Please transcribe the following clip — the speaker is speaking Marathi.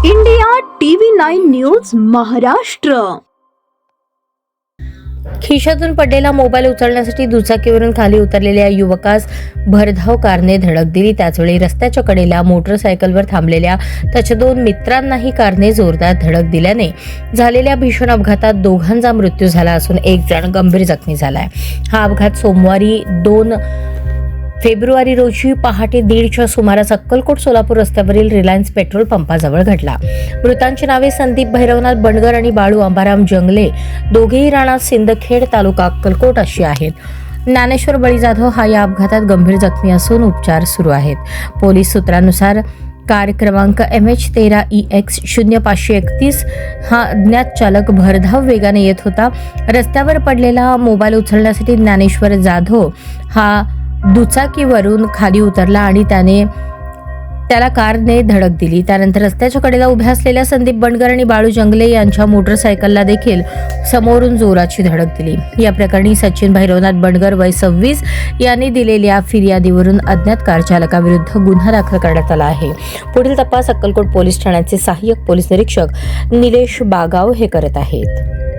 India TV9 news Maharashtra. खिशातून पडलेला मोबाईल उचलण्यासाठी दुचाकीवरून खाली उतरलेल्या युवकास भरधाव कारने धडक दिली. त्याचवेळी रस्त्याच्या कडेला मोटरसायकलवर थांबलेल्या त्याच्या 2 मित्रांनाही कारने जोरदार धडक दिल्याने झालेल्या भीषण अपघातात दोघांचा मृत्यू झाला असून एक जण गंभीर जखमी झालाय. हा अपघात सोमवारी 2 फेब्रुवारी रोजी पहाटे 1:30च्या सुमारास अक्कलकोट सोलापूर रस्त्यावरील रिलायन्स पेट्रोल पंपाजवळ घडला. मृतांची नावे संदीप भैरवनाथ बंडगर आणि बाळू अंबाराम जंगले, दोघेही राणा सिंदखेड, तालुका अक्कलकोट अशी आहेत. ज्ञानेश्वर बळी जाधव हा या अपघातात गंभीर जखमी असून उपचार सुरू आहेत. पोलीस सूत्रानुसार कार क्रमांक MH13EX 0531 हा अज्ञात चालक भरधाव वेगाने येत होता. रस्त्यावर पडलेला मोबाईल उचलण्यासाठी ज्ञानेश्वर जाधव हा दुचाकीवरून खाली उतरला आणि त्याला कारने धडक दिली. त्यानंतर रस्त्याच्या कडेला उभ्या असलेल्या संदीप बंडगर आणि बाळू जंगले यांच्या मोटरसायकलला देखील समोरून जोराची धडक दिली. या प्रकरणी सचिन भैरवनाथ बंडगर वय 26 यांनी दिलेल्या फिर्यादीवरून अज्ञात कार चालकाविरुद्ध गुन्हा दाखल करण्यात आला आहे. पुढील तपास अक्कलकोट पोलीस ठाण्याचे सहाय्यक पोलीस निरीक्षक निलेश बागाव हे करत आहेत.